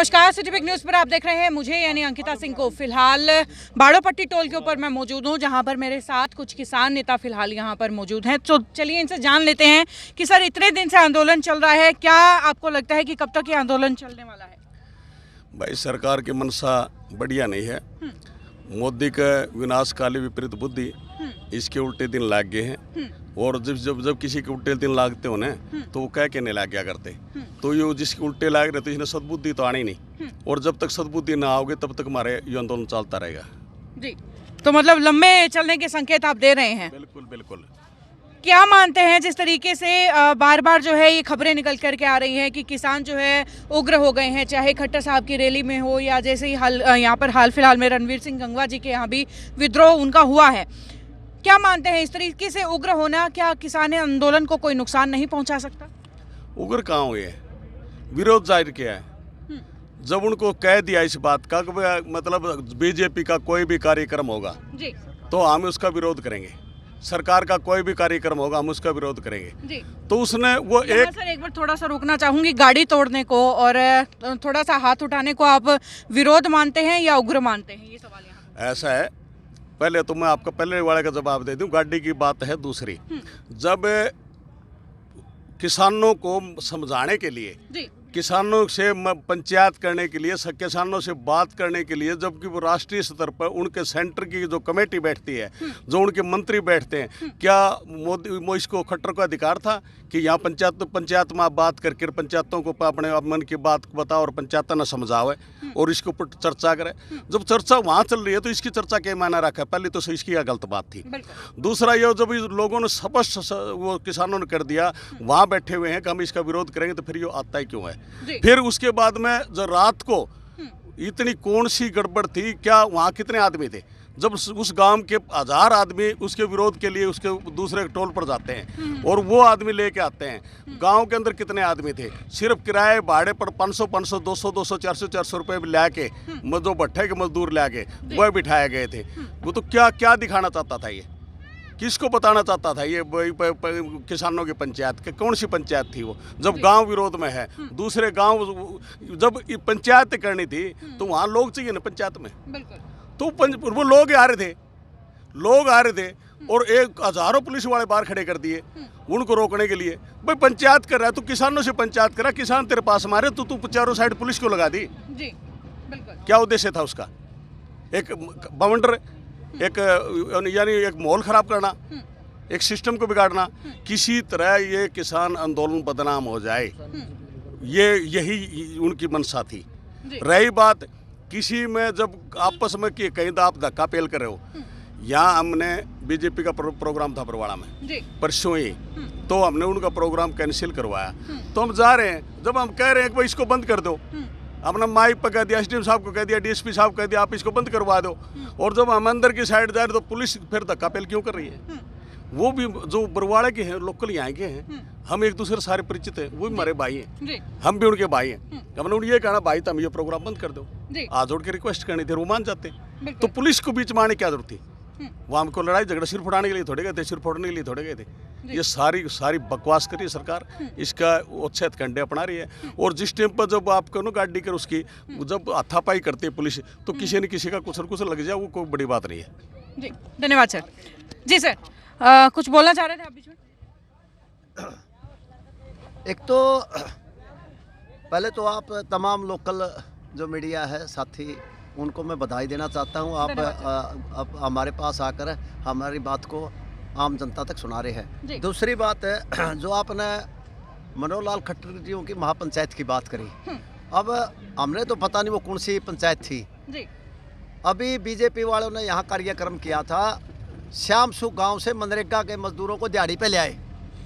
नमस्कार, city big news पर आप देख रहे हैं मुझे यानी अंकिता सिंह को। फिलहाल बाड़ोपट्टी टोल के ऊपर मैं मौजूद हूं, जहां पर मेरे साथ कुछ किसान नेता फिलहाल यहां पर मौजूद हैं। तो चलिए इनसे जान लेते हैं कि सर, इतने दिन से आंदोलन चल रहा है, क्या आपको लगता है कि कब तक ये आंदोलन चलने वाला है? भाई, सरकार की मनसा बढ़िया नहीं है। मोदी का विनाशकाली विपरीत बुद्धि, इसके उल्टे दिन लाग गए हैं। और जब किसी के उल्टे दिन लागते हो ना, तो वो कह के नहीं लाग गया करते। तो ये जिसके उल्टे लाग रहे, तो इसने सद्बुद्धि तो आनी नहीं। और जब तक सद्बुद्धि ना आओगे तब तक हमारे ये आंदोलन चलता रहेगा जी। तो मतलब लंबे चलने के संकेत आप दे रहे हैं? बिल्कुल बिल्कुल। क्या मानते हैं, जिस तरीके से बार बार जो है ये खबरें निकल करके आ रही हैं कि किसान जो है उग्र हो गए हैं, चाहे खट्टर साहब की रैली में हो या जैसे ही यहाँ पर हाल फिलहाल में रणवीर सिंह गंगवा जी के यहाँ भी विद्रोह उनका हुआ है, क्या मानते हैं इस तरीके से उग्र होना क्या किसान आंदोलन को कोई नुकसान नहीं पहुंचा सकता? उग्र कहाँ हुए हैं, विरोध जाहिर किया है। जब उनको कह दिया इस बात का कि मतलब बीजेपी का कोई भी कार्यक्रम होगा जी, तो हम उसका विरोध करेंगे, सरकार का कोई भी कार्यक्रम होगा हम उसका विरोध करेंगे जी। तो उसने वो एक बार थोड़ा सा रोकना चाहूंगी, गाड़ी तोड़ने को और थोड़ा सा हाथ उठाने को आप विरोध मानते हैं या उग्र मानते हैं? ये सवाल यहाँ ऐसा है। पहले तो मैं आपको पहले वाले का जवाब दे दूं, गाड़ी की बात है दूसरी। जब किसानों को समझाने के लिए जी, किसानों से पंचायत करने के लिए, किसानों से बात करने के लिए, जबकि वो राष्ट्रीय स्तर पर उनके सेंटर की जो कमेटी बैठती है, जो उनके मंत्री बैठते हैं, क्या मोदी इसको खट्टर का अधिकार था कि यहाँ पंचायत में आप बात करके पंचायतों को अपने मन की बात बताओ और पंचायत न समझावे और इसके ऊपर चर्चा करे? जब चर्चा वहाँ चल रही है तो इसकी चर्चा क्या मायना रखा है? पहले तो इसकी गलत बात थी। दूसरा ये, जब लोगों ने स्पष्ट वो किसानों ने कर दिया, वहाँ बैठे हुए हैं कि हम इसका विरोध करेंगे, तो फिर ये आता ही क्यों है? फिर उसके बाद में जो रात को इतनी कौन सी गड़बड़ थी, क्या वहाँ कितने आदमी थे? जब उस गांव के 1000 आदमी उसके विरोध के लिए उसके दूसरे टोल पर जाते हैं और वो आदमी लेके आते हैं, गांव के अंदर कितने आदमी थे? सिर्फ किराए भाड़े पर 500 200 400 रुपए ला के जो भट्टे के मजदूर ला के वह बिठाए गए थे। वो तो क्या दिखाना चाहता था? ये किसको बताना चाहता था? ये किसानों की पंचायत, कौन सी पंचायत थी वो? जब गांव विरोध में है, दूसरे गांव जब पंचायत करनी थी तो वहाँ लोग चाहिए ना पंचायत में। तो वो लोग आ रहे थे और हजारों पुलिस वाले बाहर खड़े कर दिए उनको रोकने के लिए। भाई, पंचायत कर रहा है, तू किसानों से पंचायत कर रहा, किसान तेरे पास मारे तो तू चारों साइड पुलिस को लगा दी जी। बिल्कुल। क्या उद्देश्य था उसका? एक बवंडर, एक यानी एक माहौल खराब करना, एक सिस्टम को बिगाड़ना, किसी तरह ये किसान आंदोलन बदनाम हो जाए, यही उनकी मंशा थी। रही बात किसी में, जब आपस में कि कहीं तो आप धक्का पेल कर रहे हो, यहाँ हमने बीजेपी का प्रोग्राम था बरवाड़ा में परसों ही, तो हमने उनका प्रोग्राम कैंसिल करवाया। तो हम जा रहे हैं, जब हम कह रहे हैं कि भाई इसको बंद कर दो, अपना माइक पर कह दिया, एसडीएम साहब को कह दिया, डीएसपी साहब कह दिया, आप इसको बंद करवा दो, और जब हम अंदर की साइड जा रहे तो पुलिस फिर धक्का पेल क्यों कर रही है? वो भी जो बरवाड़े के हैं, लोकल यहाँ के हैं, हम एक दूसरे सारे परिचित हैं, वो भी हमारे भाई हैं, हम भी उनके भाई हैं। हमने उन्हें ये कहना, भाई तुम ये प्रोग्राम बंद कर दो, आज जोड़ के रिक्वेस्ट करनी थी, वो मान जाते। तो पुलिस को बीच में आने क्या जरूरत थी? वो हमको लड़ाई झगड़ा सिर फोड़ाने के लिए थोड़े गए थे, सिर फोड़ने के लिए थोड़े गए थे। ये सारी बकवास करी सरकार, इसका उच्छेद कंडे अपना रही है। और जिस टाइम पर जब आप कहो गाड़ी कर उसकी जब हाथापाई करती है पुलिस, तो किसी न किसी का कुछ लग जाए, वो कोई बड़ी बात नहीं है जी। धन्यवाद सर। जी सर, कुछ बोलना चाह रहे थे आप बीच में? एक तो पहले तो आप तमाम लोकल जो मीडिया है साथी, उनको मैं बधाई देना चाहता हूँ। आप हमारे पास आकर हमारी बात को आम जनता तक सुना रहे हैं। दूसरी बात है, जो आपने मनोहर लाल खट्टर जी की महापंचायत की बात करी, अब हमने तो पता नहीं वो कौन सी पंचायत थी जी। अभी बीजेपी वालों ने यहाँ कार्यक्रम किया था, श्याम सुख गांव से मनरेगा के मजदूरों को दिहाड़ी पे ले आए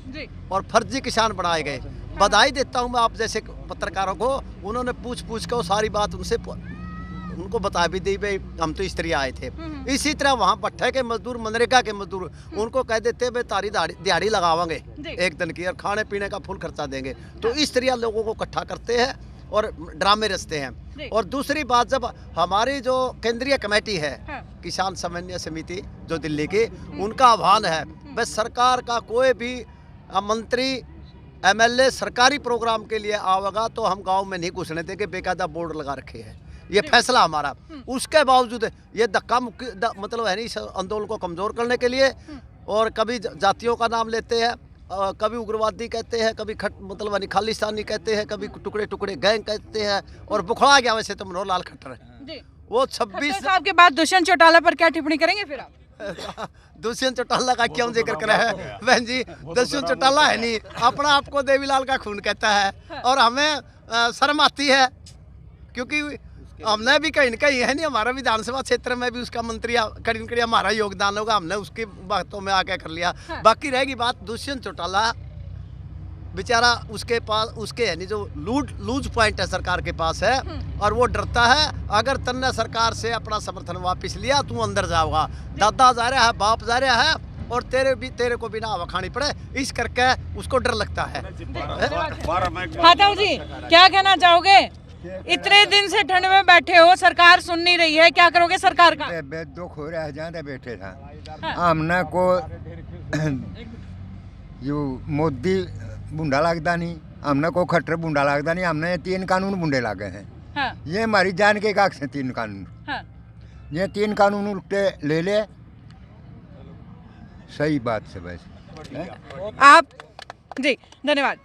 जी, और फर्जी किसान बनाए गए। बधाई देता हूँ मैं आप जैसे पत्रकारों को, उन्होंने पूछ के वो सारी बात उनको बता भी दी, भाई हम तो इस तरह आए थे। इसी तरह वहाँ भट्टे के मजदूर, मनरेगा के मजदूर, उनको कह देते भाई तारी दिहाड़ी लगावांगे एक दिन की और खाने पीने का फुल खर्चा देंगे। तो इस तरह लोगों को इकट्ठा करते हैं और ड्रामे रचते हैं। और दूसरी बात, जब हमारी जो केंद्रीय कमेटी है किसान समन्वय समिति जो दिल्ली की, उनका आह्वान है भाई सरकार का कोई भी मंत्री एमएलए सरकारी प्रोग्राम के लिए आवेगा तो हम गांव में नहीं घुसने देंगे, बेकायदा बोर्ड लगा रखे हैं, ये फैसला हमारा। उसके बावजूद ये धक्का मुक्की मतलब है नहीं, इस आंदोलन को कमज़ोर करने के लिए, और कभी जातियों का नाम लेते हैं, कभी उग्रवादी कहते हैं, कभी मतलब है खालिस्तानी कहते हैं, कभी टुकड़े टुकड़े गैंग कहते हैं, और बुखड़ा गया वैसे तो मनोहर लाल खट्टर वो 26 साहब के बाद दुष्यंत चौटाला पर क्या टिप्पणी करेंगे फिर आप? दुष्यंत चौटाला का क्यों जिक्र करा है बहन जी? दुष्यंत चौटाला है नहीं, अपना आपको देवीलाल का खून कहता है, और हमें शर्म आती है, क्योंकि हमने भी कहीं न कहीं है नहीं, हमारा विधानसभा क्षेत्र में भी उसका मंत्री करीब करीब हमारा योगदान होगा, हमने उसकी बातों में आके कर लिया। बाकी रहेगी बात दुष्यंत चौटाला, बेचारा उसके पास उसके है नहीं जो लूज पॉइंट है सरकार के पास है, और वो डरता है अगर तन्ने सरकार से अपना समर्थन वापस लिया तू अंदर जाओगा, दादा जा रहा है, बाप जा रहा है, और तेरे को बिना हवा खानी पड़े, इस करके उसको डर लगता है। हाथाऊ जी क्या कहना चाहोगे? इतने दिन से ठंड में बैठे हो, सरकार सुन नहीं रही है, क्या करोगे सरकार का? दुख हो रहा है, ज्यादा बैठे था हमने को यू मोदी बूंदा लगता नहीं, हमने को खट्टर बूंदा लगता नहीं, हमने 3 कानून बूंदे लागे हैं। हाँ। ये हमारी जान के काक से 3 कानून। हाँ। ये 3 कानून उल्टे ले ले, सही बात से बस। आप जी धन्यवाद।